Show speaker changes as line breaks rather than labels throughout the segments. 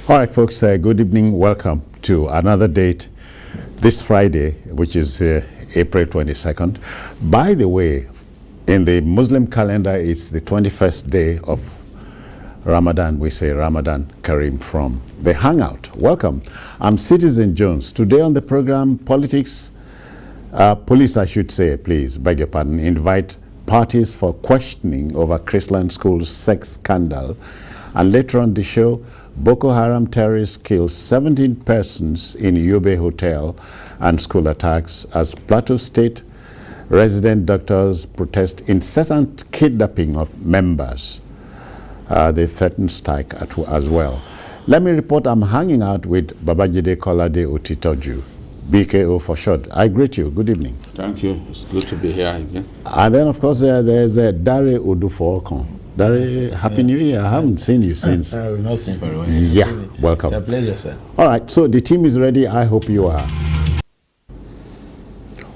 All right, folks, good evening. Welcome to another date this Friday, which is April 22nd. By the way, in the Muslim calendar, it's the 21st day of Ramadan. We say Ramadan Kareem from the Hangout. Welcome. I'm Citizen Jones. Today on the program, police, I should say, please, beg your pardon, invite parties for questioning over Christian school's sex scandal. And later on the show, Boko Haram terrorists kill 17 persons in Yobe Hotel and school attacks as Plateau State resident doctors protest incessant kidnapping of members. They threaten strike as well. Let me report I'm hanging out with Babajide Kolade Otitoju, BKO for short. I greet you. Good evening.
Thank you. It's good to be here again.
And then, of course, there's Dare Odufo-Okon. Dare, Happy New Year. I haven't seen you since.
We've not seen very well.
Yeah, welcome.
It's a pleasure, sir.
All right, so the team is ready. I hope you are.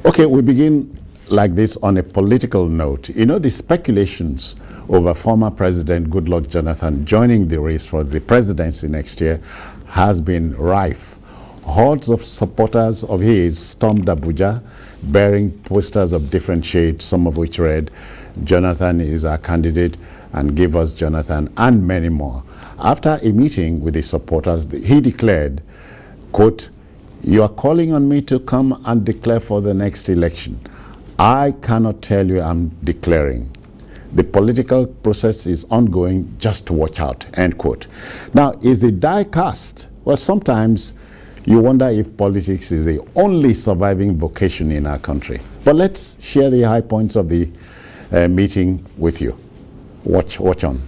Okay, we begin like this on a political note. You know, the speculations over former President Goodluck Jonathan joining the race for the presidency next year has been rife. Hordes of supporters of his stormed Abuja, bearing posters of different shades, some of which read, "Jonathan is our candidate," and "Give us Jonathan," and many more. After a meeting with his supporters, he declared, quote, "You are calling on me to come and declare for the next election. I cannot tell you I'm declaring. The political process is ongoing, just watch out," end quote. Now, is the die cast? Well, sometimes you wonder if politics is the only surviving vocation in our country. But let's share the high points of the meeting with you. Watch on.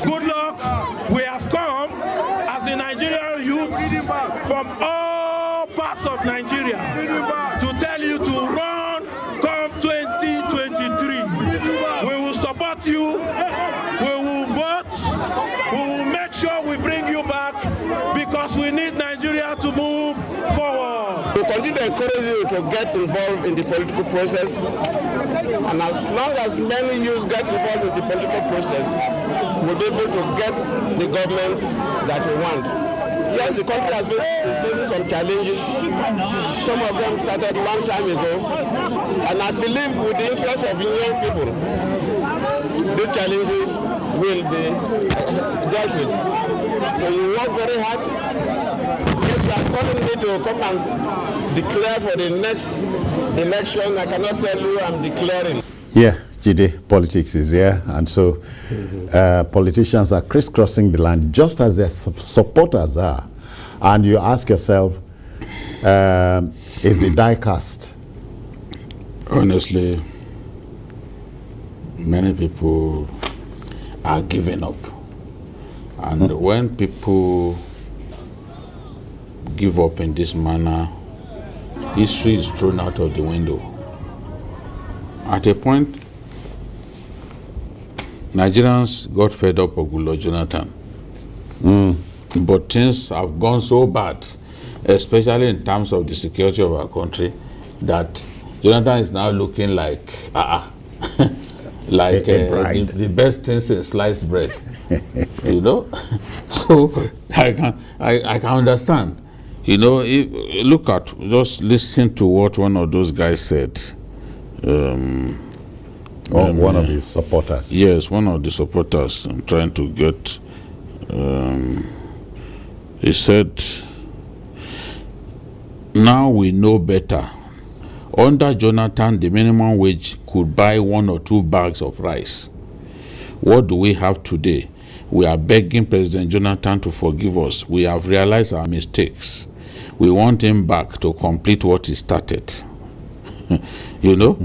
Goodluck, we have come as the Nigerian youth from all parts of Nigeria to tell you to run come 2023. We will support you, we will vote, we will make sure we bring you back because we need Nigeria to move forward.
We continue to encourage you to get involved in the political process, and as long as many youths get involved in the political process, we'll be able to get the government that we want. Yes, the country is facing some challenges. Some of them started a long time ago, and I believe with the interest of young people, these challenges will be dealt with. So you work very hard. Yes, you are calling me to come and declare for the next election. I cannot tell you I'm declaring.
Yeah, Jide, politics is here, and so politicians are crisscrossing the land just as their supporters are. And you ask yourself, is the die cast?
Honestly, many people are giving up. And when people give up in this manner, history is thrown out of the window. At a point, Nigerians got fed up of Goodluck Jonathan. But things have gone so bad, especially in terms of the security of our country, that Jonathan is now looking like like the best things in sliced bread. You know? So I can understand. You know, look at, just listen to what one of those guys said.
One of his supporters.
Yes, one of the supporters. I'm trying to get. He said, "Now we know better. Under Jonathan, the minimum wage could buy 1 or 2 bags of rice. What do we have today? We are begging President Jonathan to forgive us. We have realized our mistakes. We want him back to complete what he started." You know?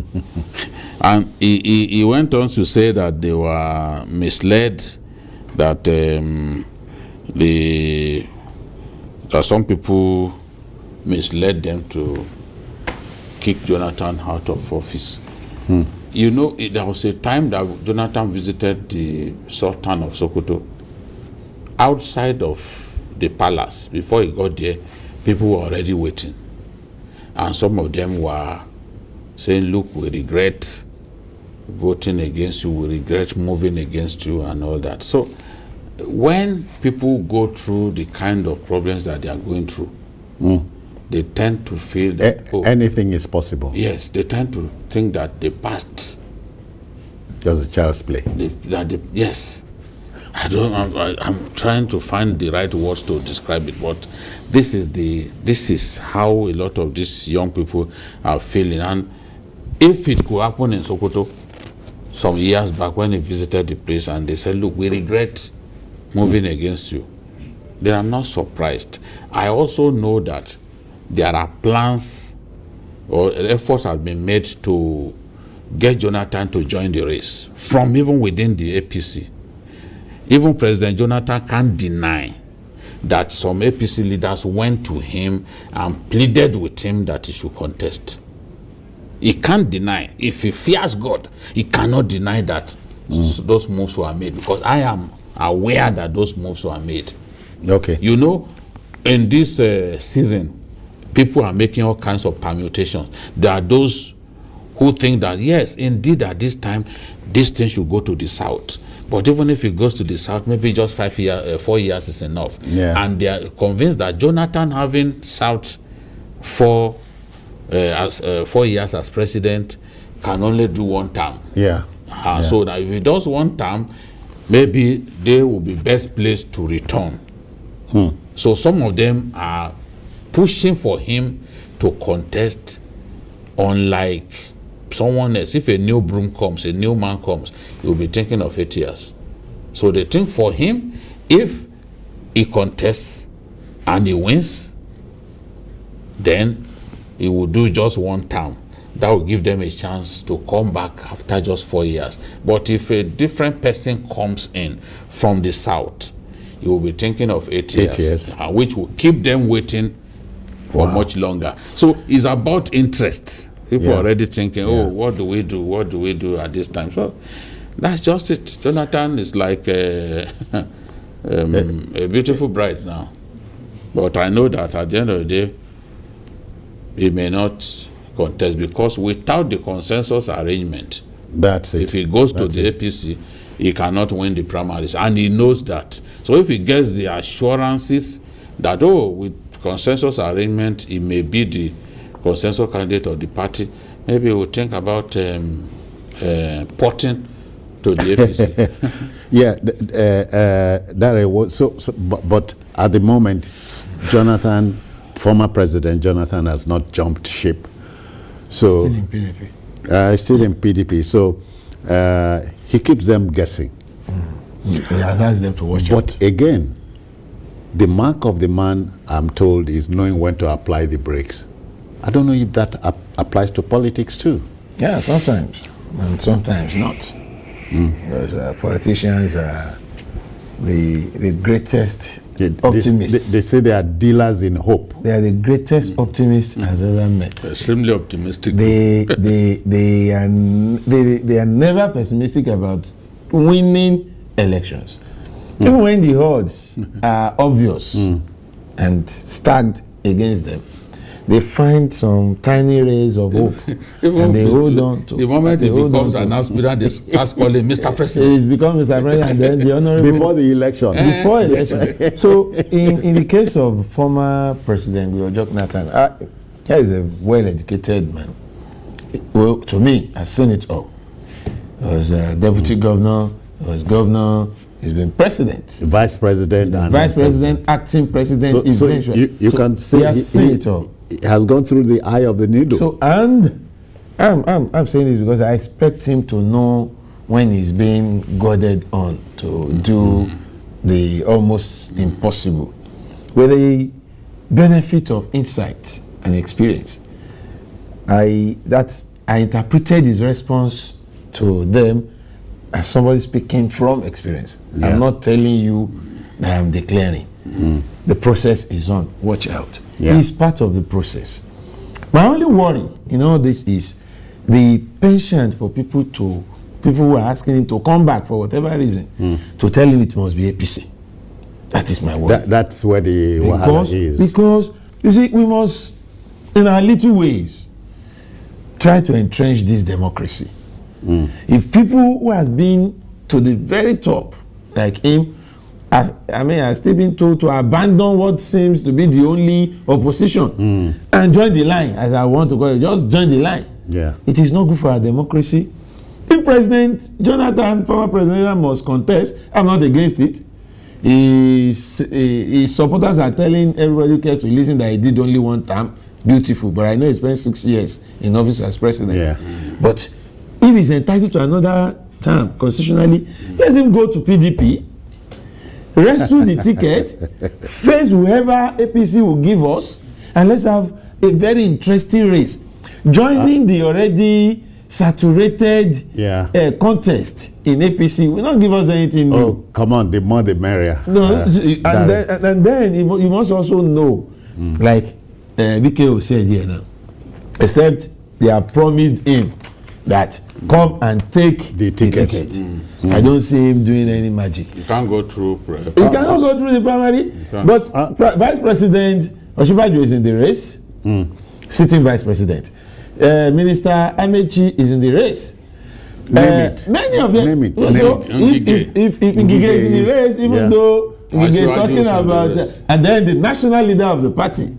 And he went on to say that they were misled, that some people misled them to kick Jonathan out of office. You know, there was a time that Jonathan visited the Sultan of Sokoto. Outside of the palace, before he got there, people were already waiting. And some of them were saying, look, we regret voting against you, we regret moving against you and all that. So when people go through the kind of problems that they are going through, they tend to feel that
anything is possible.
Yes, they tend to think that the past
just a child's play.
Yes, I'm trying to find the right words to describe it, but this is how a lot of these young people are feeling. And if it could happen in Sokoto some years back when they visited the place and they said, look, we regret moving against you, they are not surprised. I also know that there are plans or efforts have been made to get Jonathan to join the race from even within the APC. Even President Jonathan can't deny that some APC leaders went to him and pleaded with him that he should contest. He can't deny. If he fears God, he cannot deny that those moves were made, because I am aware that those moves were made.
Okay.
You know, in this season, people are making all kinds of permutations. There are those who think that, yes, indeed, at this time, this thing should go to the south. But even if it goes to the south, maybe just 4 years is enough.
Yeah.
And they are convinced that Jonathan having south 4 years as president can only do 1 term.
Yeah.
So that if he does 1 term, maybe they will be best placed to return. So some of them are pushing for him to contest, unlike someone else. If a new broom comes, a new man comes, you'll be thinking of 8 years. So they think for him, if he contests and he wins, then he will do just 1 term. That will give them a chance to come back after just 4 years. But if a different person comes in from the south, you will be thinking of 8 years, which will keep them waiting for much longer. So it's about interest. People are already thinking, oh, what do we do? What do we do at this time? So that's just it. Jonathan is like a beautiful bride now. But I know that at the end of the day, he may not contest, because without the consensus arrangement,
that's it.
If he goes to the APC, he cannot win the primaries, and he knows that. So if he gets the assurances that, oh, with consensus arrangement, he may be the consensus candidate of the party, maybe we'll think about porting to the APC.
But at the moment, Jonathan, former President Jonathan, has not jumped ship. So
still in PDP.
Still in PDP. So he keeps them guessing.
He has asked them to watch out.
But again, the mark of the man, I'm told, is knowing when to apply the brakes. I don't know if that applies to politics too.
Yeah, sometimes, and sometimes not. Because politicians are the greatest optimists.
They say they are dealers in hope.
They are the greatest optimists I've ever met.
Extremely optimistic.
They are never pessimistic about winning elections. Even when the odds are obvious and stacked against them, they find some tiny rays of hope and they hold on to.
The moment he becomes an aspirant, they start calling Mr. President.
He's become Mr. President, and then the honorable.
Before the election.
Before election. So, in the case of former President Goodluck Jonathan, he is a well-educated man. Well, to me, I've seen it all. He was a deputy governor, he was governor, he's been president.
Vice president. And
vice president, acting president.
So you can say
he has seen it all.
He has gone through the eye of the needle.
So, and I'm saying this because I expect him to know when he's being goaded on to do the almost impossible, with the benefit of insight and experience. I interpreted his response to them as somebody speaking from experience. I'm not telling you that I'm declaring. The process is on. Watch out.
Yeah.
It's part of the process. My only worry in all this is the penchant for people who are asking him to come back for whatever reason, to tell him it must be APC. That is my worry.
That's where the wahala is.
Because, you see, we must, in our little ways, try to entrench this democracy. If people who have been to the very top, like him, are still being told to abandon what seems to be the only opposition and join the line, as I want to call it, just join the line.
Yeah.
It is not good for our democracy. If President Jonathan, former President, must contest, I'm not against it. His supporters are telling everybody who cares to listen that he did only one term. Beautiful, but I know he spent 6 years in office as president.
Yeah.
But if he's entitled to another term constitutionally, let him go to PDP, wrestle the ticket, face whoever APC will give us, and let's have a very interesting race. Joining the already saturated contest in APC will not give us anything new.
Oh, come on, the more the merrier.
No, and then you must also know, like BKO said here now, except they have promised him that come and take the ticket. I don't see him doing any magic.
You can't go through.
He cannot go through the primary, but Vice President Osinbajo is in the race, sitting Vice President. Minister Amechi is in the race. Many of them.
Name it.
So if Ngige is in the race, even though Ngige is talking about, and then the national leader of the party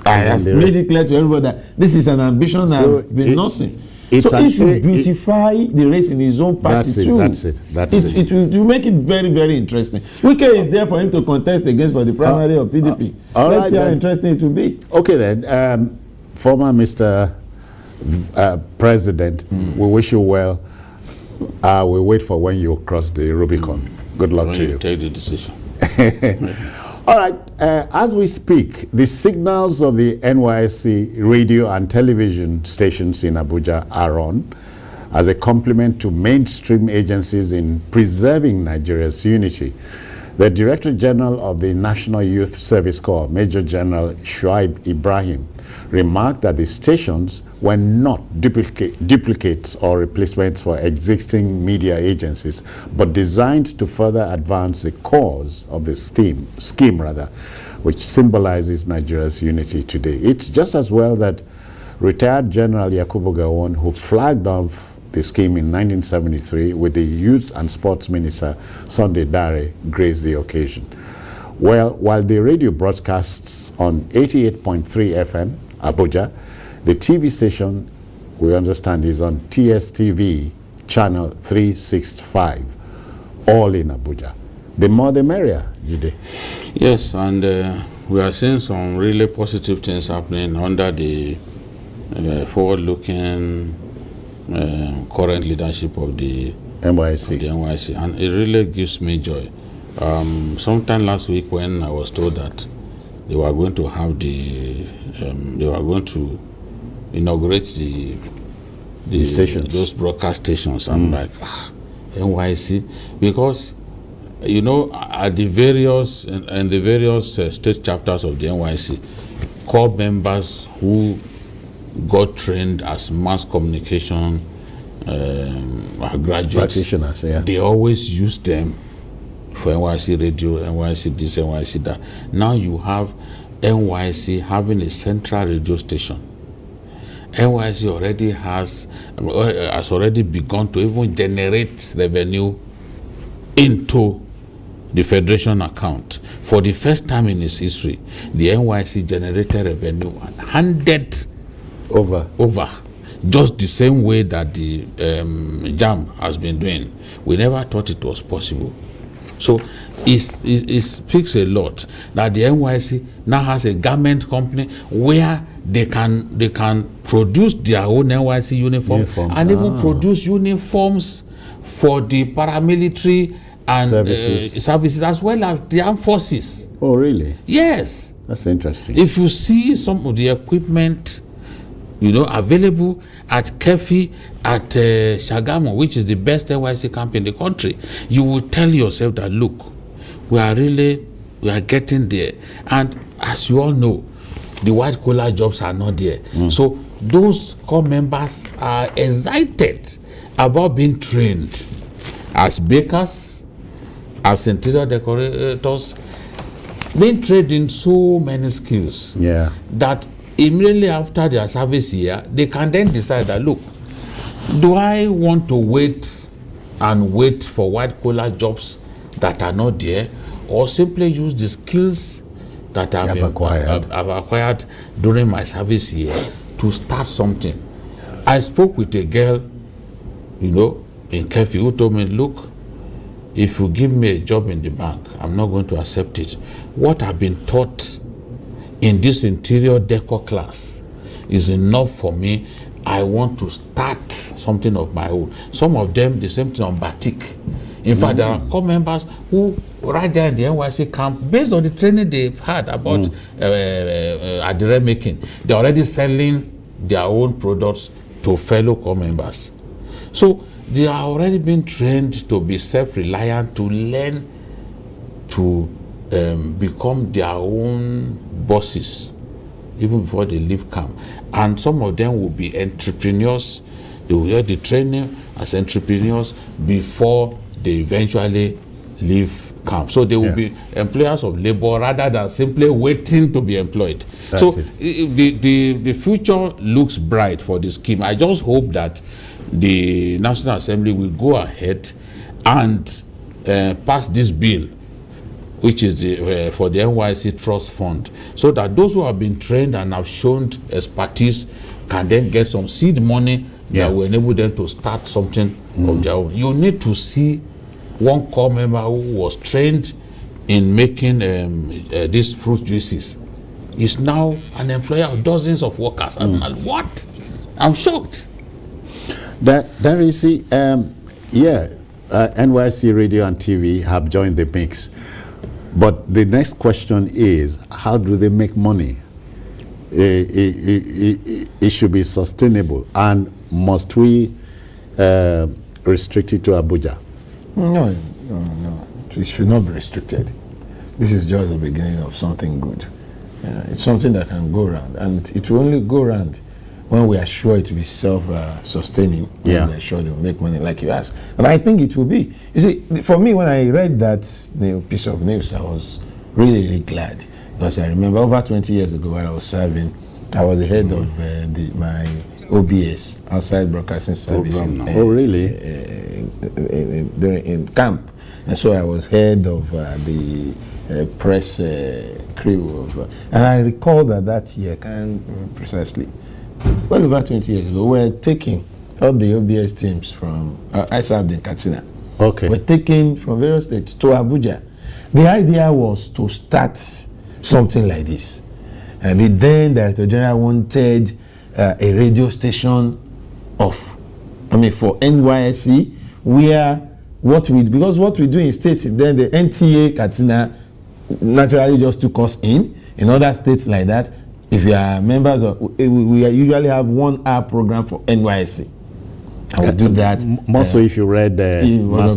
has made it clear to everybody that this is an ambition I've been nursing. So he should beautify the race in his own party too.
That's it.
It will make it very, very interesting. Wike is there for him to contest against for the primary of PDP. Let's see how interesting it will be.
Okay then, former Mr. President, we wish you well. We wait for when you cross the Rubicon. Good luck to you.
Take the decision.
All right, as we speak, the signals of the NYSC radio and television stations in Abuja are on as a complement to mainstream agencies in preserving Nigeria's unity. The Director General of the National Youth Service Corps, Major General Shuaib Ibrahim, remarked that the stations were not duplicates or replacements for existing media agencies, but designed to further advance the cause of the scheme, which symbolizes Nigeria's unity today. It's just as well that retired General Yakubu Gowon, who flagged off the scheme in 1973 with the Youth and Sports Minister Sunday Dare, graced the occasion. Well, while the radio broadcasts on 88.3 FM, Abuja, the TV station, we understand, is on TSTV channel 365, all in Abuja. The more the merrier, Jude.
Yes, and we are seeing some really positive things happening under the forward-looking current leadership of the NYSC, and it really gives me joy. Sometime last week, when I was told that they were going to have they were going to inaugurate the stations, those broadcast stations, I'm like, NYSC, because you know, at the various and the various state chapters of the NYSC, core members who got trained as mass communication graduates,
practitioners,
they always use them for NYSC radio, NYSC this, NYSC that. Now you have NYSC having a central radio station. NYSC already has already begun to even generate revenue into the federation account. For the first time in its history, the NYSC generated revenue and handed over just the same way that the JAMB has been doing. We never thought it was possible. So it speaks a lot that the NYSC now has a garment company where they can produce their own NYSC uniform and even produce uniforms for the paramilitary and services as well as the armed forces.
Oh, really?
Yes.
That's interesting.
If you see some of the equipment, you know, available at Kefi, at Shagamu, which is the best NYSC camp in the country, you will tell yourself that, look, we are getting there. And as you all know, the white collar jobs are not there. So those core members are excited about being trained as bakers, as interior decorators, being trained in so many skills that immediately after their service year, they can then decide that, look, do I want to wait for white collar jobs that are not there, or simply use the skills that I've acquired during my service year to start something? I spoke with a girl, in Kefi, who told me, look, if you give me a job in the bank, I'm not going to accept it. What I've been taught in this interior decor class is enough for me. I want to start something of my own. Some of them, the same thing on batik. In fact, there are core members who, right there in the NYSC camp, based on the training they've had about adire making, they're already selling their own products to fellow core members. So they are already being trained to be self-reliant, to learn to become their own bosses even before they leave camp. And some of them will be entrepreneurs. They will get the training as entrepreneurs before they eventually leave camp. So they will be employers of labor rather than simply waiting to be employed. The future looks bright for this scheme. I just hope that the National Assembly will go ahead and pass this bill, which is for the NYSC Trust Fund, so that those who have been trained and have shown expertise can then get some seed money that will enable them to start something of their own. You need to see one core member who was trained in making these fruit juices is now an employer of dozens of workers. I'm like, what? I'm shocked.
There you see, NYSC Radio and TV have joined the mix. But the next question is, how do they make money? It should be sustainable. And must we restrict it to Abuja?
No. It should not be restricted. This is just the beginning of something good. It's something that can go around. And it will only go around when we are sure it will be self-sustaining, when we are sure they will make money, like you asked. And I think it will be. You see, for me, when I read that piece of news, I was really, really glad. Because I remember over 20 years ago while I was serving, I was the head of my OBS, outside broadcasting service. In camp. And so I was head of the press crew. And I recall that year, I can't remember precisely, well over 20 years ago, we were taking all the OBS teams from, I served in Katsina.
Okay.
We're taken from various states to Abuja. The idea was to start something like this. And the then Director General wanted a radio station for NYSC, where because what we do in states, then the NTA Katsina naturally just took us in other states like that. If you are members of, we usually have 1 hour program for NYSC. I will do that.
More so if you read
mass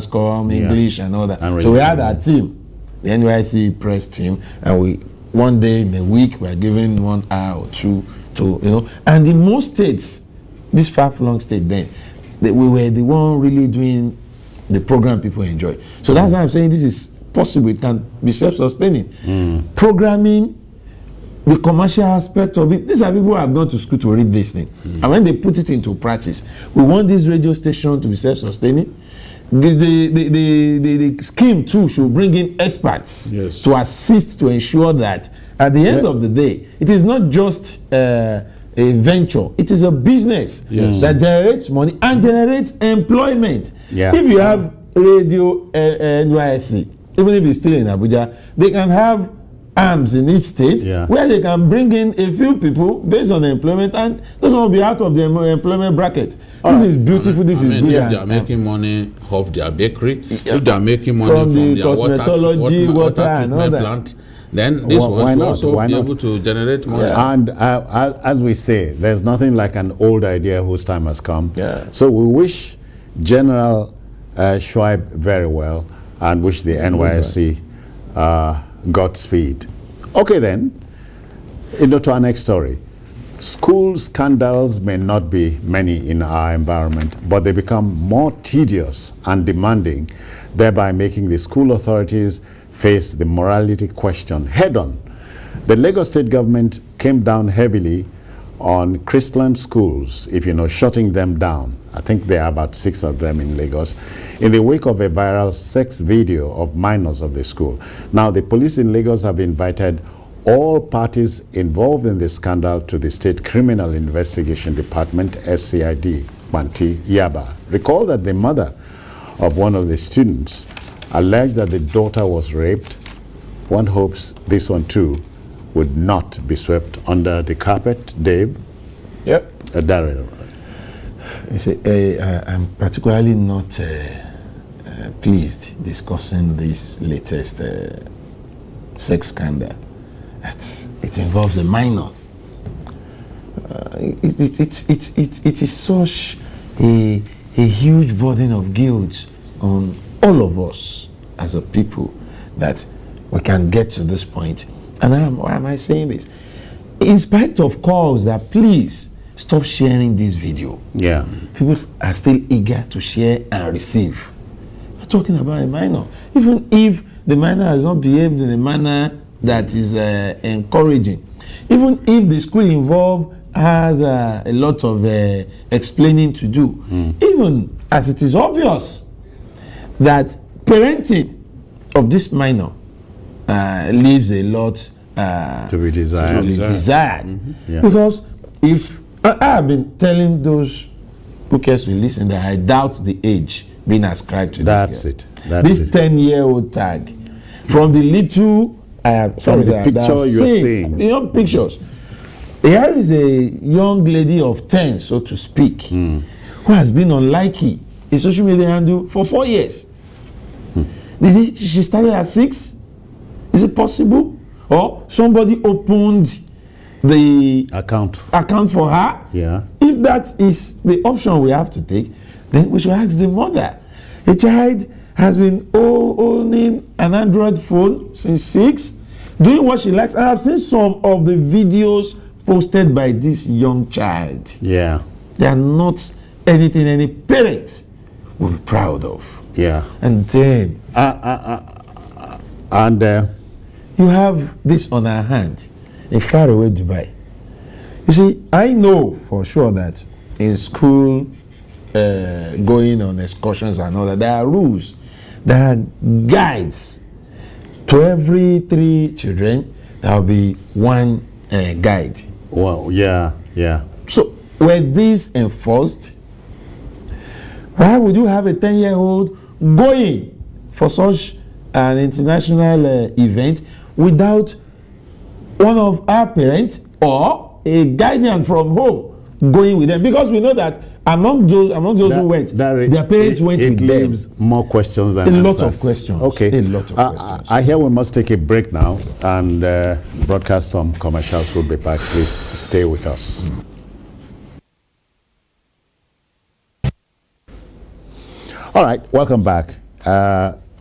comm, English and all that. And so we had our team, the NYSC press team, and one day in a week we are given 1 hour or 2 to, and in most states, this far-flung state then, we were the one really doing the program people enjoy. So that's why I'm saying this is possible. It can be self-sustaining. Programming, the commercial aspect of it, these are people who have gone to school to read this thing. And when they put it into practice, we want this radio station to be self-sustaining. The scheme too should bring in experts to assist to ensure that at the end of the day, it is not just a venture, it is a business that generates money and generates employment. If you have Radio NYSC, even if it's still in Abuja, they can have arms in each state where they can bring in a few people based on employment, and those will be out of the employment bracket. This is beautiful. This is good.
If they are making money off their bakery, if they are making money from
the
their
cosmetology, water and all that
plant, then this will also be able to generate money.
And as we say, there's nothing like an old idea whose time has come. So we wish General Schweib very well and wish the NYSC Godspeed. Okay then, To our next story. School scandals may not be many in our environment, but they become more tedious and demanding, thereby making the school authorities face the morality question head-on. The Lagos state government came down heavily on Christian schools, if you know, shutting them down. I think there are about 6 of them in Lagos, in the wake of a viral sex video of minors of the school. Now, the police in Lagos have invited all parties involved in the scandal to the State Criminal Investigation Department, SCID, Banti, Yaba. Recall that the mother of one of the students alleged that the daughter was raped. One hopes this one too would not be swept under the carpet. Dave?
Yep.
Daryl.
You see, I'm particularly not pleased discussing this latest sex scandal. It involves a minor. It is such a huge burden of guilt on all of us as a people that we can get to this point. And why am I saying this? In spite of calls that please stop sharing this video,
yeah,
people are still eager to share and receive. We're talking about a minor. Even if the minor has not behaved in a manner that is encouraging, even if the school involved has a lot of explaining to do, even as it is obvious that parenting of this minor leaves a lot
to be desired.
Yeah. Because if I've been telling those who cares to listen that I doubt the age being ascribed to
this girl.
This 10-year-old tag, from the little
from the picture you're seeing,
young pictures, here is a young lady of 10, so to speak, who has been on Likey, a social media handle, for 4 years. She started at 6? Is it possible? Or somebody opened the account for her?
Yeah.
If that is the option we have to take, then we should ask the mother. A child has been owning an Android phone since 6, doing what she likes. I have seen some of the videos posted by this young child.
Yeah.
They are not anything any parent will be proud of.
Yeah.
And then you have this on our hand in faraway Dubai. You see, I know for sure that in school, going on excursions and all that, there are rules, there are guides. To every 3 children, there will be 1 guide.
Well, yeah.
So, were these enforced? Why would you have a 10-year-old going for such an international event without one of our parents or a guardian from home going with them? Because we know that among those who went, their parents went with them. It leaves
more questions than
answers. A lot of questions.
Okay.
A lot of questions.
I hear we must take a break now, and broadcast on commercials will be back. Please stay with us. All right, welcome back.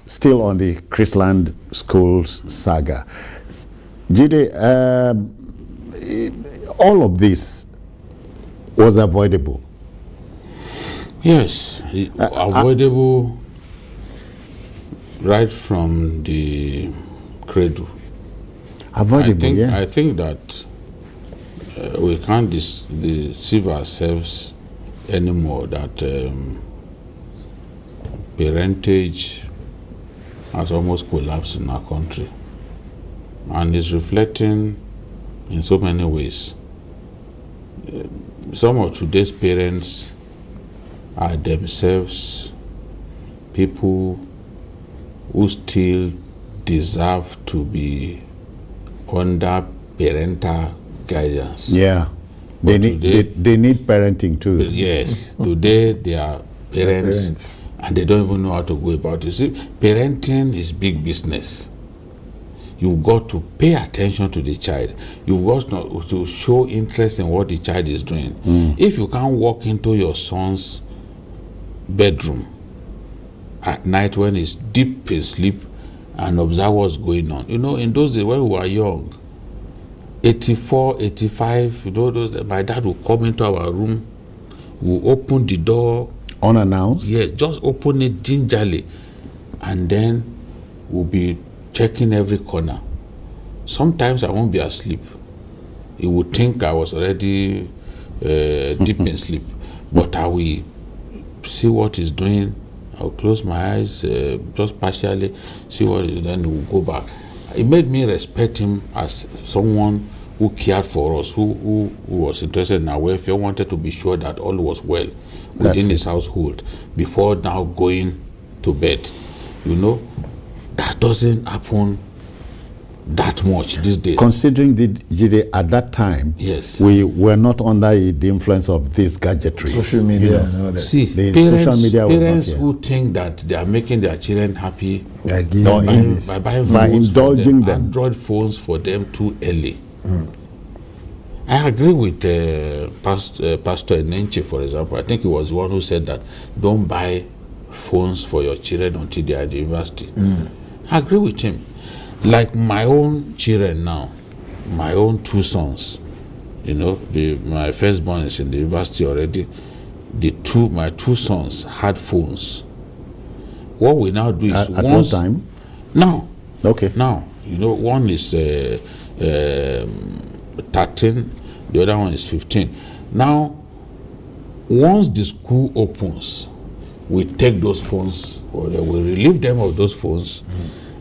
Still on the Chrisland Schools saga. Jide, all of this was avoidable.
Yes, avoidable right from the cradle.
Avoidable,
I think that we can't deceive ourselves anymore that parentage has almost collapsed in our country, and is reflecting in so many ways. Some of today's parents are themselves people who still deserve to be under parental guidance.
Yeah, they need parenting too.
Yes, today they are parents and they don't even know how to go about it. See, parenting is big business. You've got to pay attention to the child. You've got to show interest in what the child is doing. If you can't walk into your son's bedroom at night when he's deep in sleep and observe what's going on. You know, in those days when we were young, 84, 85, you know, my dad will come into our room, we'll open the door.
Unannounced?
Yes, just open it gingerly. And then we'll be checking every corner. Sometimes I won't be asleep. He would think I was already deep in sleep. But I will see what he's doing. I'll close my eyes, just partially, see what he's doing, then we'll go back. It made me respect him as someone who cared for us, who was interested in our welfare, wanted to be sure that all was well within his household before now going to bed. You know, that doesn't happen that much these days.
Considering the at that time,
yes,
we were not under the influence of this gadgetry.
Social media.
You
and all that.
See,
the
parents,
social media was
parents
not here.
who think that they are making their children happy
By
by buying
indulging them.
Android phones for them too early. I agree with Pastor Enenche, for example. I think he was the one who said that don't buy phones for your children until they are at the university. I agree with him. Like my own children now, my own two sons, you know, my firstborn is in the university already. My two sons had phones. What we now do is
At what time?
Now.
Okay.
Now, you know, one is 13, the other one is 15. Now, once the school opens, we take those phones, or we relieve them of those phones,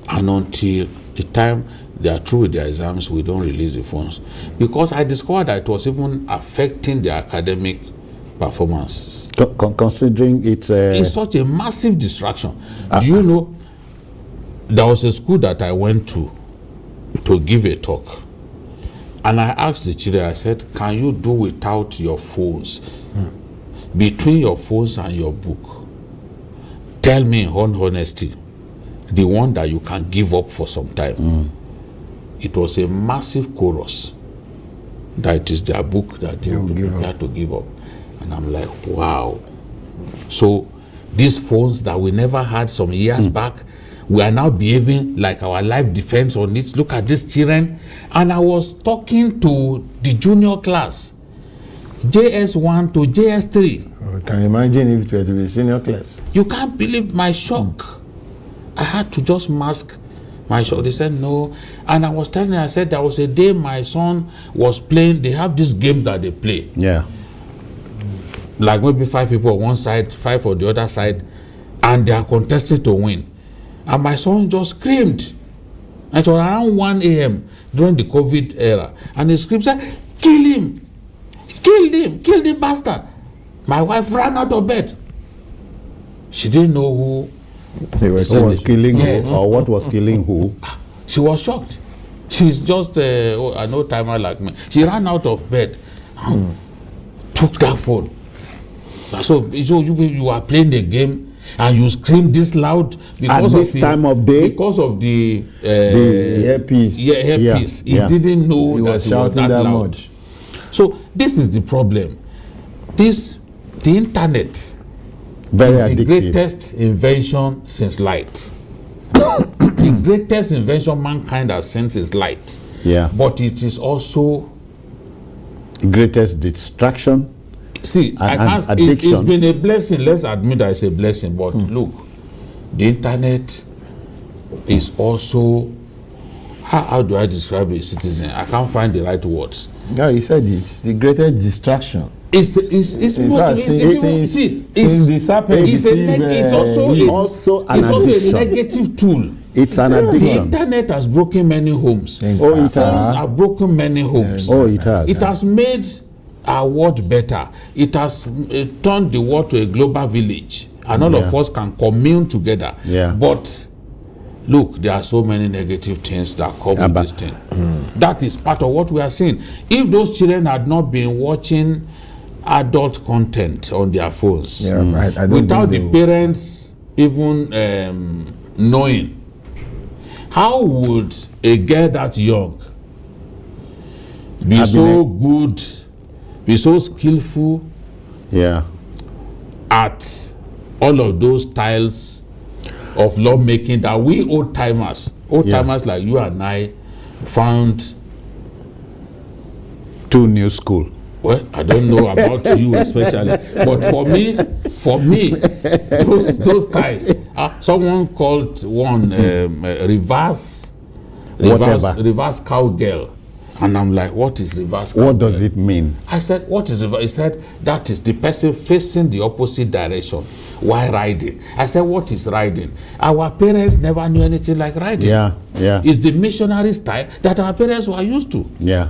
and until the time they are through with their exams, we don't release the phones. Because I discovered that it was even affecting their academic performances.
Considering it's
such a massive distraction. Do you know, there was a school that I went to give a talk. And I asked the children, I said, can you do without your phones? Between your phones and your book, tell me in all honesty, the one that you can give up for some time. It was a massive chorus that it is their book that they will be prepared to give up. And I'm like, wow. So these phones that we never had some years back, we are now behaving like our life depends on it. Look at these children. And I was talking to the junior class, JS1 to JS3.
Oh, can you imagine if it were to be senior class?
You can't believe my shock. I had to just mask my shock. They said no. And I was telling them, I said there was a day my son was playing. They have these games that they play.
yeah.
Like maybe 5 people on one side, 5 on the other side, and they are contesting to win. And my son just screamed. And it was around 1 a.m. during the COVID era. And he screamed, said, kill him! Kill him! Kill the bastard! My wife ran out of bed. She didn't know who
was killing
Yes.
who, or what was killing who.
She was shocked. She's just an old timer like me. She ran out of bed, took that phone. So you are playing the game and you scream this loud because
At this time of day?
because of the
earpiece.
earpiece. He didn't know
He
that
was
he
shouting
was that
that
loud.
much.
So this is the problem. The internet
Very
is the
addictive.
greatest invention since light. The greatest invention mankind has since is light.
Yeah.
But it is also,
Greatest distraction.
see, I
And
can't,
addiction.
it's been a blessing. Let's admit that it's a blessing. But look, the internet is also, how do I describe a citizen? I can't find the right words.
No, he said it. The greatest distraction.
It's
In
most,
fact, since the serpent
it's
deceived,
also
Eve.
Also an
it's also a
addiction.
negative tool.
It's an
The
addiction.
internet has broken many homes.
Oh, it
Phones
has.
have broken many homes.
Oh, it has.
It has made our world better. It has turned the world to a global village, and all of us can commune together.
Yeah.
But look, there are so many negative things that come with this thing. That is part of what we are seeing. If those children had not been watching adult content on their phones,
I don't
without
think
the
they
parents even knowing, how would a girl that young be so good, be so skillful
Yeah.
at all of those styles of lawmaking that we old timers like you and I found
Two new school.
Well, I don't know about you especially, but for me, those ties. Someone called one reverse cowgirl, and I'm like, what is reverse cowgirl?
What does it mean?
I said, what is reverse? He said, that is the person facing the opposite direction while riding. I said, what is riding? Our parents never knew anything like riding.
Yeah.
It's the missionary style that our parents were used to.
Yeah.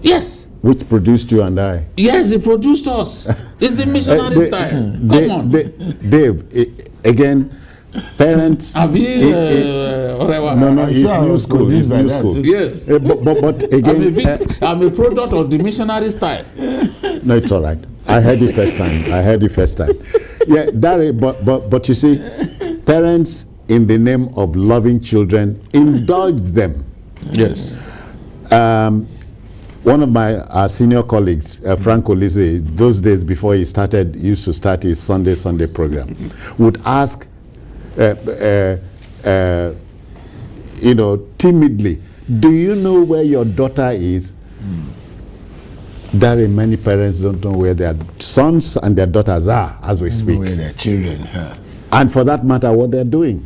Yes.
Which produced you and I.
Yes, it produced us. It's the missionary style. Come on.
Dave, again, parents.
No,
it's new school. It's new school.
Yes.
But again,
I'm a product of the missionary style.
No, it's all right. I heard it first time. Yeah, Dari, but you see, parents, in the name of loving children, indulge them.
Yes.
One of my senior colleagues, Frank Olise, those days before he used to start his Sunday program, would ask, timidly, do you know where your daughter is? Dari, many parents don't know where their sons and their daughters are as we speak.
Where their children are.
And for that matter, what they're doing.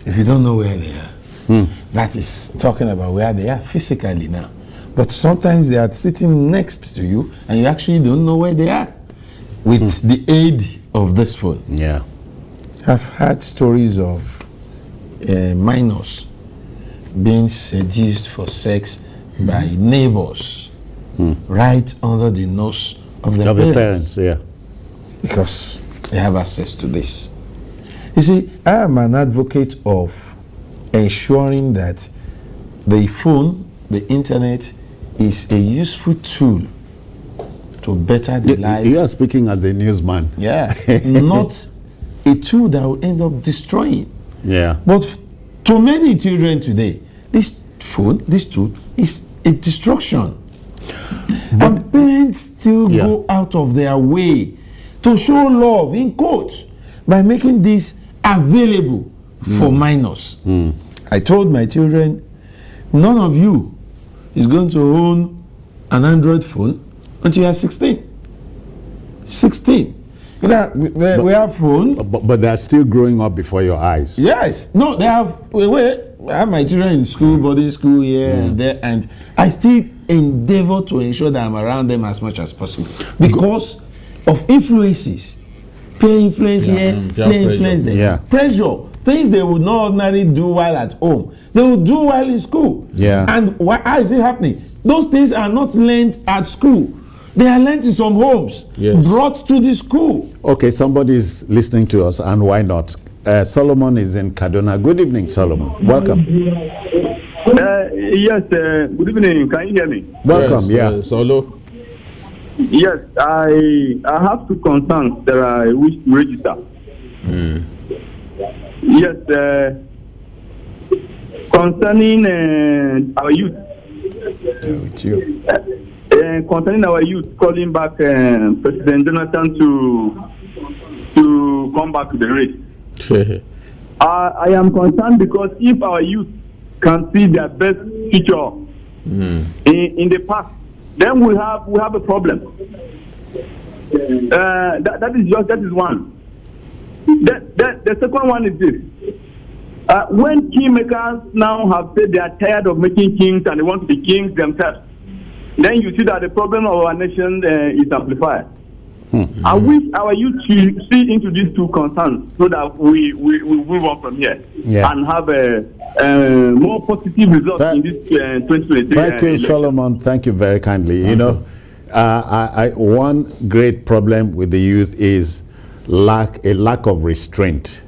If you don't know where they are, that is talking about where they are physically now. But sometimes they are sitting next to you and you actually don't know where they are with the aid of this phone.
Yeah.
I've heard stories of minors being seduced for sex by neighbors right under the nose of their parents.
Yeah.
Because they have access to this. You see, I am an advocate of ensuring that the phone, the internet, is a useful tool to better the life.
You are speaking as a newsman.
Yeah, not a tool that will end up destroying.
Yeah.
But to many children today, this phone, this tool, is a destruction. And parents still go out of their way to show love, in quotes, by making this available for minors. I told my children, none of you is going to own an Android phone until you are 16. 16. We have phone.
But they're still growing up before your eyes.
Yes. No, they have. I have my children in school, boarding school here and there, and I still endeavor to ensure that I'm around them as much as possible because of influences. Peer influence here, peer influence there.
Yeah.
Pressure. Things they would not ordinarily do while at home, they would do while in school.
Yeah.
And how is it happening? Those things are not learned at school. They are learned in some homes, brought to the school. Okay,
somebody is listening to us, and why not? Solomon is in Kaduna. Good evening, Solomon. Welcome.
Yes, good evening. Can you hear me?
Welcome,
yes, Solo.
Yes, I have two concerns that I wish to register. Yes, concerning our youth. Concerning our youth, calling back President Jonathan to come back to the race. I am concerned because if our youth can see their best future in the past, then we have a problem. That is one. The second one is this. When kingmakers now have said they are tired of making kings and they want to be kings themselves, then you see that the problem of our nation is amplified. I wish our youth should see into these two concerns so that we move on from here and have a more positive result in this 2023.
Thank you, Solomon. Thank you very kindly. You know, one great problem with the youth is a lack of restraint.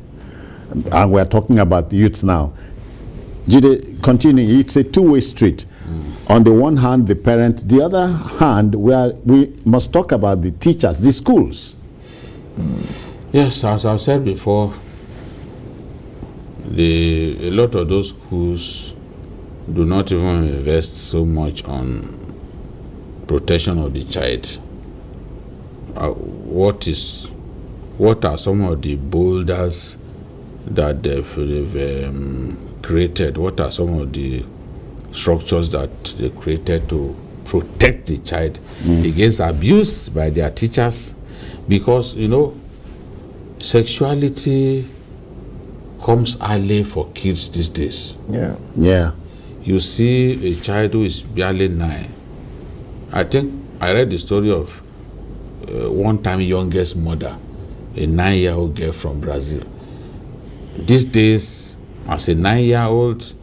And we're talking about the youths now. Jide, continue. It's a two-way street. On the one hand, the parents. The other hand, we must talk about the teachers, the schools.
Yes, as I've said before, a lot of those schools do not even invest so much on protection of the child. What are some of the boulders that they've created? What are some of the structures that they created to protect the child against abuse by their teachers, because sexuality comes early for kids these days.
Yeah.
You see a child who is barely 9. I think I read the story of one time youngest mother, a 9-year-old girl from Brazil. These days, as a 9-year-old,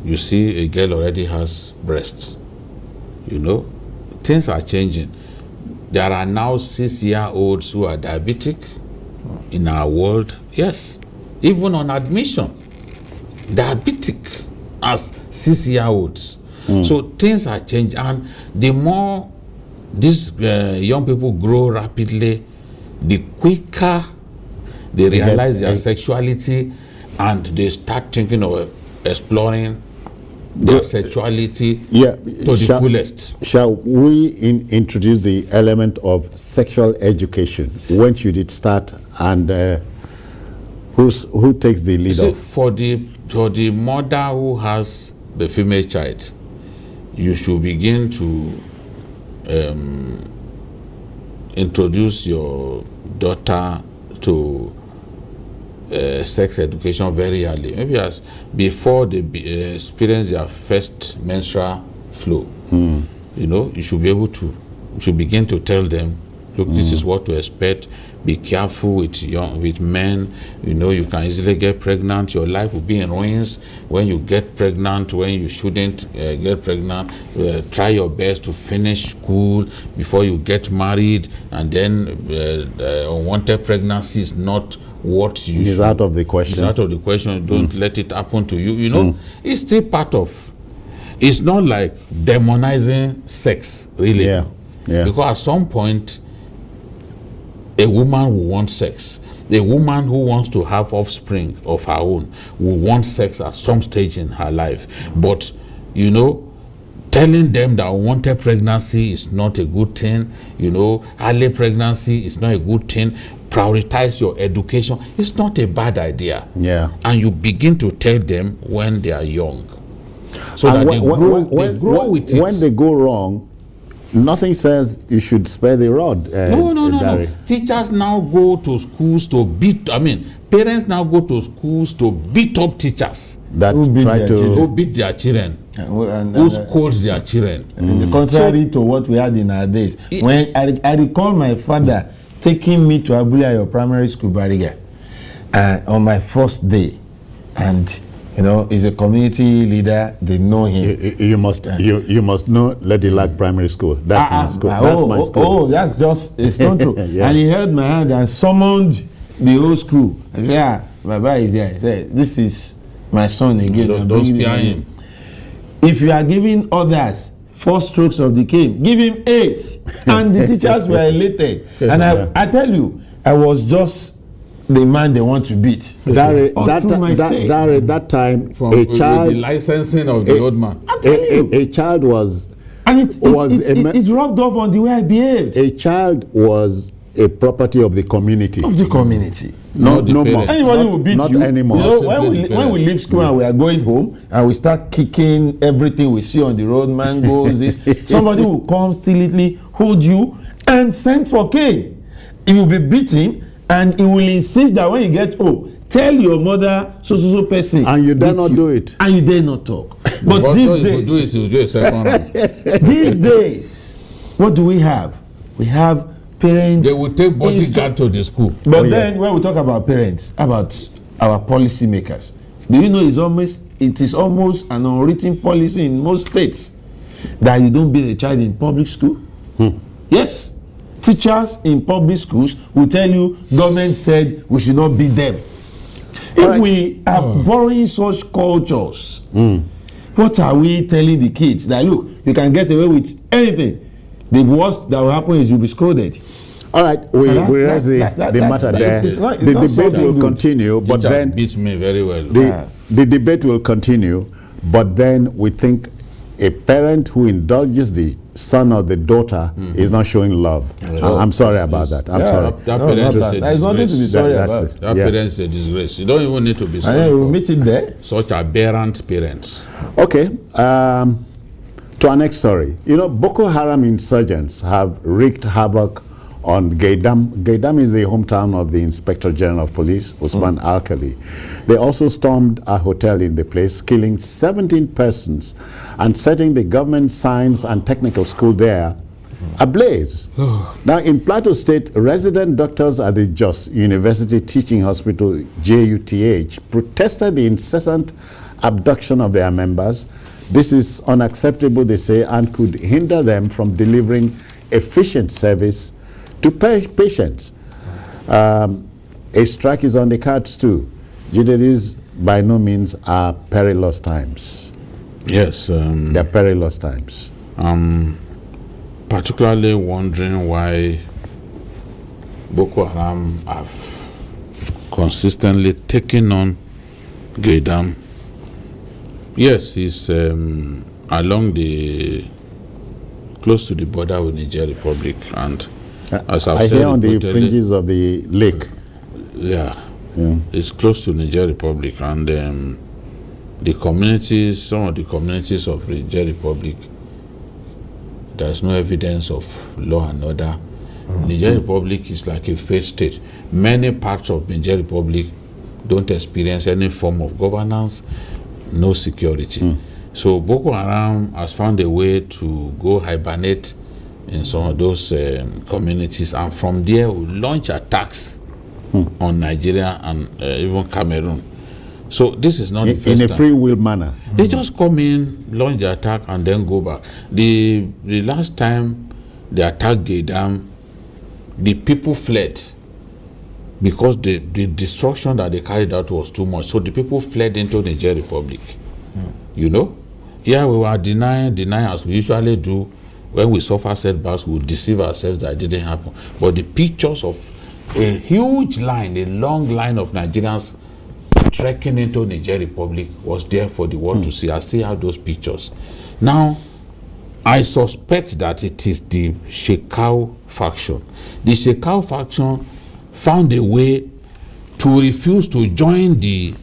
you see a girl already has breasts. Things are changing. There are now 6-year-olds who are diabetic in our world. Yes, even on admission, diabetic as 6-year-olds. So things are changing, and the more these young people grow rapidly, the quicker they realize their sexuality, and they start thinking of exploring their sexuality to the fullest.
Shall we introduce the element of sexual education? When should it start, and who takes the lead off?
For the mother who has the female child, you should begin to introduce your daughter to sex education very early, maybe as before they experience their first menstrual flow. You should be able to begin to tell them, look, this is what to expect. Be careful with men. You can easily get pregnant. Your life will be in ruins when you get pregnant, when you shouldn't get pregnant. Try your best to finish school before you get married, and then unwanted pregnancy is not what you
is out of the question.
It's out of the question. Don't let it happen to you. It's still part of. It's not like demonizing sex, really.
Yeah.
Because at some point, a woman will want sex. A woman who wants to have offspring of her own will want sex at some stage in her life. But, telling them that unwanted pregnancy is not a good thing, early pregnancy is not a good thing, prioritize your education, it's not a bad idea.
Yeah.
And you begin to tell them when they are young. So
and
that they grow with it.
When they go wrong, nothing says you should spare the rod.
No. Teachers now go to schools to parents now go to schools to beat up teachers
that
who beat their children, who scold their children.
In the contrary to what we had in our days. When I recall my father taking me to Abuja, your primary school, Bariga, on my first day, and he's a community leader. They know him.
You must know Lady Lack Primary School. That's my school. That's my school.
Oh, that's just, it's not true.
Yeah.
And he held my hand and summoned the whole school. I said, Baba is here. He said, this is my son again.
Don't spare him.
If you are giving others 4 strokes of the cane, give him 8. And the teachers were elated. And I tell you, I was just the man they want to beat.
That time,
a child, with the licensing of the old man.
A child was,
and it rubbed off on the way I behaved.
A child was a property of the community.
No more.
Anybody will beat
not
you.
anymore.
When we leave school and we are going home and we start kicking everything we see on the road, mangoes, this, somebody will come stilly, hold you and send for cane. You will be beaten, and he will insist that when you get home, tell your mother so person.
And you dare not do it.
And you dare not talk. But these days,
you do a second round.
These days, what do we have? We have parents.
They will take bodyguard to the school.
But then when we talk about parents, about our policy makers, do you know it is almost an unwritten policy in most states that you don't beat a child in public school? Yes. Teachers in public schools will tell you government said we should not beat them. If we are borrowing such cultures, what are we telling the kids? That look, you can get away with anything. The worst that will happen is you'll be scolded.
All right, we raise the matter there. The debate will continue, but then
beats me very well.
The debate will continue, but then we think a parent who indulges the son or the daughter is not showing love. I'm sorry about that. I'm sorry.
That parent is a disgrace.
There's nothing to be sorry about.
That parent is a disgrace. You don't even need to be sorry.
And we'll meet it there.
Such aberrant parents.
Okay. To our next story, you know, Boko Haram insurgents have wreaked havoc on Gaidam. Gaidam is the hometown of the Inspector General of Police, Usman Alkali. They also stormed a hotel in the place, killing 17 persons and setting the government science and technical school there ablaze. Now, in Plateau State, resident doctors at the Jos University Teaching Hospital, JUTH, protested the incessant abduction of their members. This is unacceptable, they say, and could hinder them from delivering efficient service to patients. A strike is on the cards too. These by no means are perilous times.
Yes.
They're perilous times.
Particularly wondering why Boko Haram have consistently taken on Gaidam. Yes, it's along close to the border with Niger Republic, and as I've said,
I hear on the fringes of the lake.
Yeah, it's close to Niger Republic, and the communities, some of the communities of Niger Republic, there's no evidence of law and order. Niger Republic is like a failed state. Many parts of Niger Republic don't experience any form of governance, no security. So Boko Haram has found a way to go hibernate in some of those communities, and from there will launch attacks on Nigeria and even Cameroon. So this is not the first
in a
time.
free will manner.
They just come in, launch the attack, and then go back. The last time they attacked Gaidam, the people fled because the destruction that they carried out was too much. So the people fled into Niger Republic. You know? Yeah, we were denying as we usually do. When we suffer setbacks, we deceive ourselves that it didn't happen. But the pictures of a huge line, a long line of Nigerians trekking into Niger Republic was there for the world to see. I still have those pictures. Now, I suspect that it is the Shekau faction. The Shekau faction found a way to refuse to join the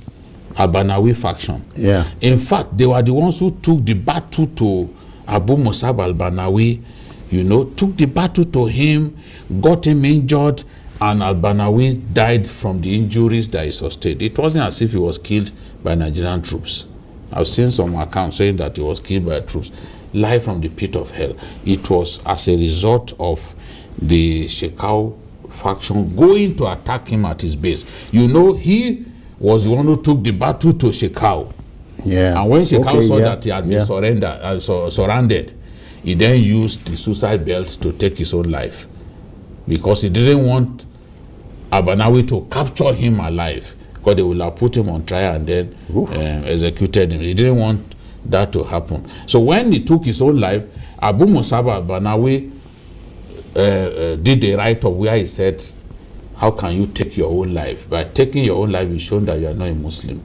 Abanawi faction.
Yeah.
In fact, they were the ones who took the battle to Abu Musab al-Banawi, you know, took the battle to him, got him injured, and al-Banawi died from the injuries that he sustained. It wasn't as if he was killed by Nigerian troops. I've seen some accounts saying that he was killed by troops. Live from the pit of hell. It was as a result of the Shekau faction going to attack him at his base. You know, he was the one who took the battle to Shekau.
Yeah.
And when Shekau saw that he had been surrounded, he then used the suicide belt to take his own life, because he didn't want Abanawi to capture him alive, because they would have put him on trial and then executed him. He didn't want that to happen. So when he took his own life, Abu Musab al-Banawi did a write-up where he said, how can you take your own life? By taking your own life, you've shown that you are not a Muslim.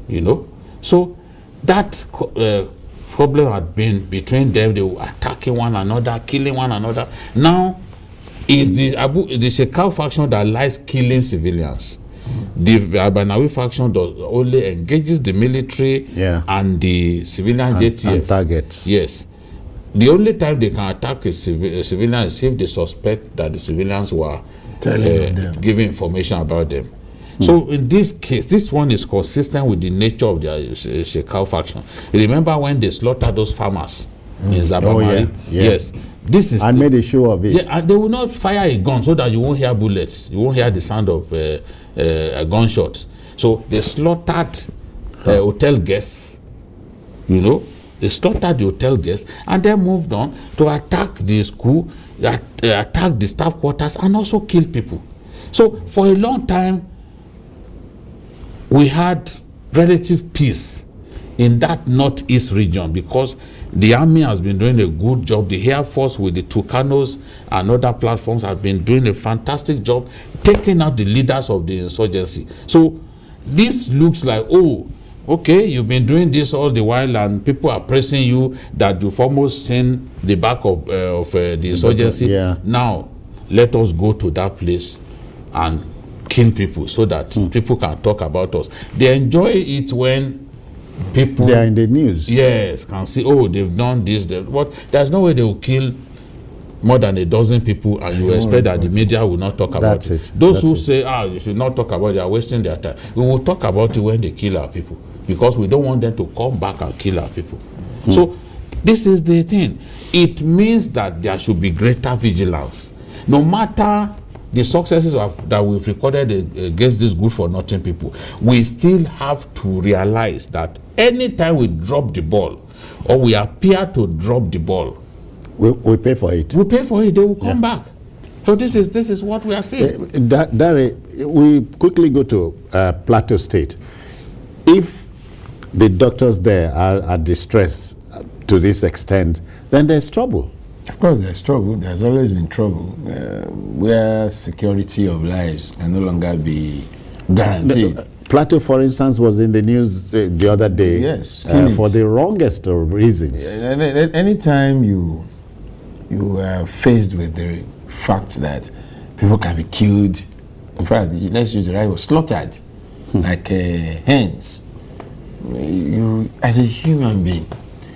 You know? So that problem had been between them. They were attacking one another, killing one another. Now, it's the Shekau faction that lies killing civilians. The Abanawi faction only engages the military and the civilian JTF.
And targets.
Yes. The only time they can attack a civilian is if they suspect that the civilians were giving information about them. So in this case, this one is consistent with the nature of the Shekau faction. Remember when they slaughtered those farmers in Zabamari? Yes. This is
and made a show of it.
Yeah, and they will not fire a gun so that you won't hear bullets. You won't hear the sound of gunshots. So they slaughtered hotel guests. You know, they slaughtered the hotel guests and then moved on to attack the school, attack the staff quarters, and also kill people. So for a long time, we had relative peace in that northeast region because the army has been doing a good job. The Air Force with the Tucanos and other platforms have been doing a fantastic job taking out the leaders of the insurgency. So this looks like, oh, okay, you've been doing this all the while and people are pressing you that you've almost seen the back of the insurgency.
Yeah.
Now, let us go to that place and kill people so that people can talk about us. They enjoy it when people,
they are in the news.
yes, can see, oh, they've done this, but there's no way they will kill more than a dozen people, and you expect that the media will not talk about it. Those who say, you should not talk about it, they are wasting their time. We will talk about it when they kill our people, because we don't want them to come back and kill our people. So this is the thing. It means that there should be greater vigilance. No matter the successes that we've recorded against these good-for-nothing people, we still have to realize that anytime we drop the ball, or we appear to drop the ball,
we pay for it.
We pay for it, they will come back. So this is what we are seeing.
Dari, we quickly go to Plateau State. If the doctors there are distressed to this extent, then there's trouble.
Of course, there's trouble. There's always been trouble where security of lives can no longer be guaranteed.
Plateau, for instance, was in the news the other day.
Yes,
for the wrongest of reasons.
Anytime you are faced with the fact that people can be killed, in fact, let's use the right word, slaughtered, like hens, you, as a human being,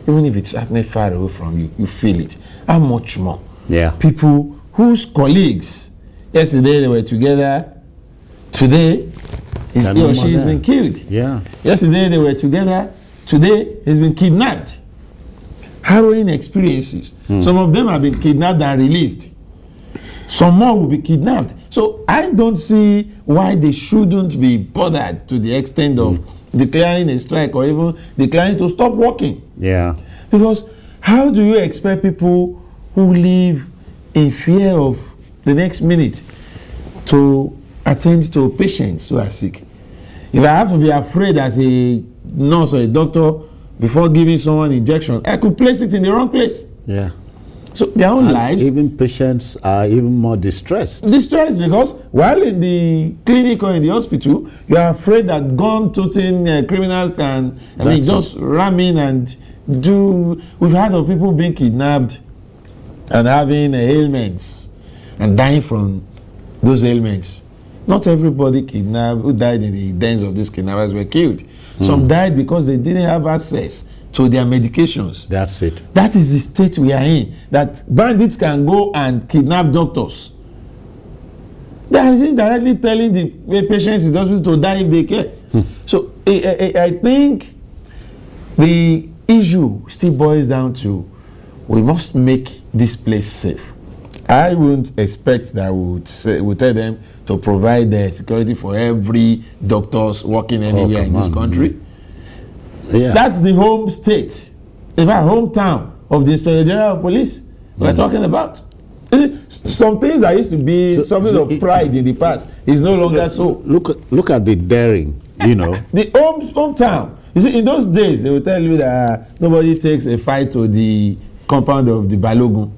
even if it's happening far away from you, you feel it. How much more?
Yeah.
People whose colleagues, yesterday they were together, today he or she has been killed.
Yeah.
Yesterday they were together, today he's been kidnapped. Harrowing experiences. Some of them have been kidnapped and released. Some more will be kidnapped. So I don't see why they shouldn't be bothered to the extent of declaring a strike or even declaring to stop working.
Yeah.
Because how do you expect people who live in fear of the next minute to attend to patients who are sick? If I have to be afraid as a nurse or a doctor before giving someone injection, I could place it in the wrong place.
Yeah.
So their own lives.
Even patients are even more distressed.
Distressed because while in the clinic or in the hospital, you are afraid that gun-toting criminals can, just ram in and do. We've heard of people being kidnapped and having ailments and dying from those ailments. Not everybody kidnapped who died in the dens of these kidnappers were killed. Some died because they didn't have access to their medications.
That's it.
That is the state we are in. That bandits can go and kidnap doctors. They are indirectly telling the patients in the hospital to die if they care. So I think the issue still boils down to we must make this place safe. I wouldn't expect that we would tell them to provide security for every doctors working anywhere in this country.
Yeah.
That's the home state, in fact, hometown of the Inspector General of Police we're talking about. Some things that used to be something of pride in the past is no longer so.
Look at the daring, you know.
The hometown. You see, in those days, they will tell you that nobody takes a fight to the compound of the Balogun.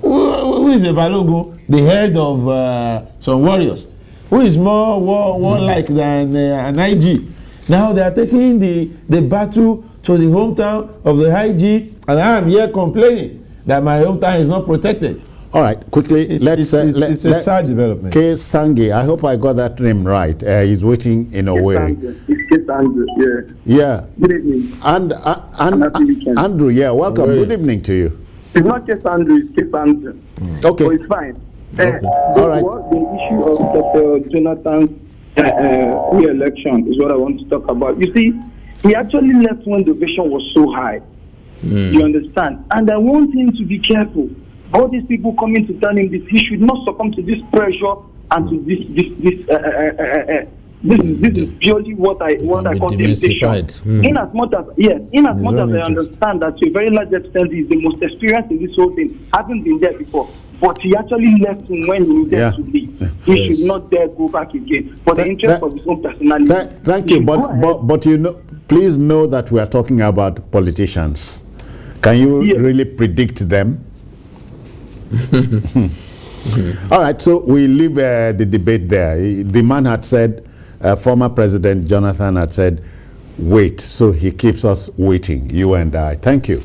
Who is a Balogun? The head of some warriors. Who is more warlike than an IG? Now they are taking the battle to the hometown of the IG, and I am here complaining that my hometown is not protected.
All right, quickly,
it's a sad development.
K. Sangi, I hope I got that name right. He's waiting in Owerri.
It's Andrew,
yeah.
Good evening.
And Andrew, yeah, welcome. Good evening to you.
It's not just Andrew, it's Case Andrew.
Okay.
So it's fine.
All right.
The issue of Dr. Jonathan's re-election is what I want to talk about. You see, he actually left when the vision was so high. You understand? And I want him to be careful. All these people coming to tell him this, he should not succumb to this pressure and to this is purely what I call temptation. In as much as I understand that to a very large extent he is the most experienced in this whole thing, hasn't been there before. But he actually left him when he needed to leave. He should not dare go back again for the interest of his own personality.
Thank you, but you know, please know that we are talking about politicians. Can you really predict them? All right, so we leave the debate there. The man had said, former President Jonathan had said, wait, so he keeps us waiting, you and I. Thank you.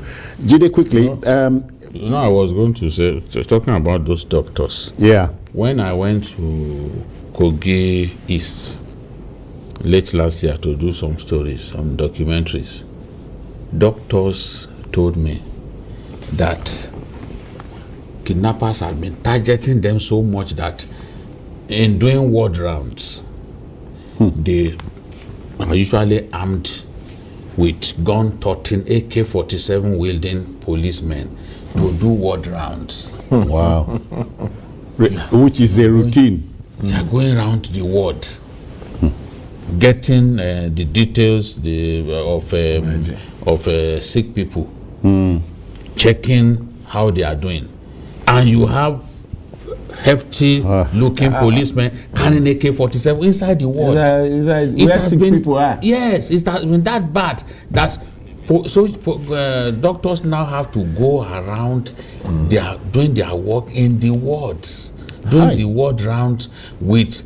Jide, quickly.
I was going to say, talking about those doctors.
Yeah.
When I went to Kogi East, late last year to do some stories, some documentaries. Doctors told me that kidnappers have been targeting them so much that in doing ward rounds, they are usually armed with gun-toting AK-47 wielding policemen to do ward rounds.
Wow. Which is a routine.
They are going around the ward, getting the details of sick people, checking how they are doing. And you have hefty looking policemen carrying AK-47 inside the ward.
It has been people are.
Yes, it has been that bad that doctors now have to go around. They are doing their work in the wards, doing the ward rounds with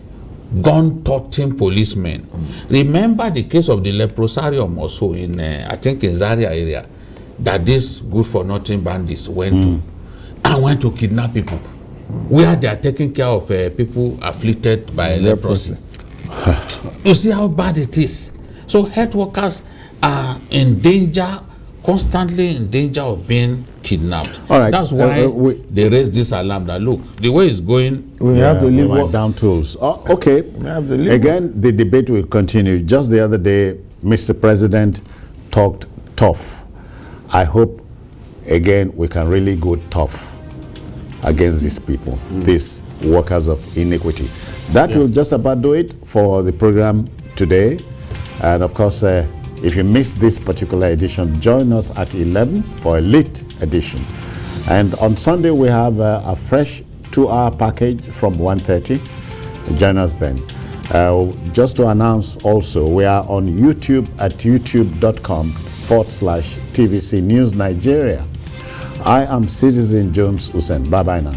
gun-toting policemen. Remember the case of the leprosarium also in I think in Zaria area that these good-for-nothing bandits went to and went to kidnap people, where they are taking care of people afflicted by leprosy. You see how bad it is. So health workers are in danger, constantly in danger of being kidnapped.
All right.
That's why they raised this alarm that look, the way it's going,
We have to leave
my down tools. Oh, okay.
have to leave
Again, the debate will continue. Just the other day, Mr. President talked tough. I hope, again, we can really go tough against these people, these workers of iniquity. That will just about do it for the program today. And of course, if you missed this particular edition, join us at 11 for a late edition. And on Sunday, we have a fresh 2-hour package from 1:30. Join us then. Just to announce also, we are on YouTube at youtube.com/TVC News Nigeria. I am Citizen Jones Hussein. Bye-bye now.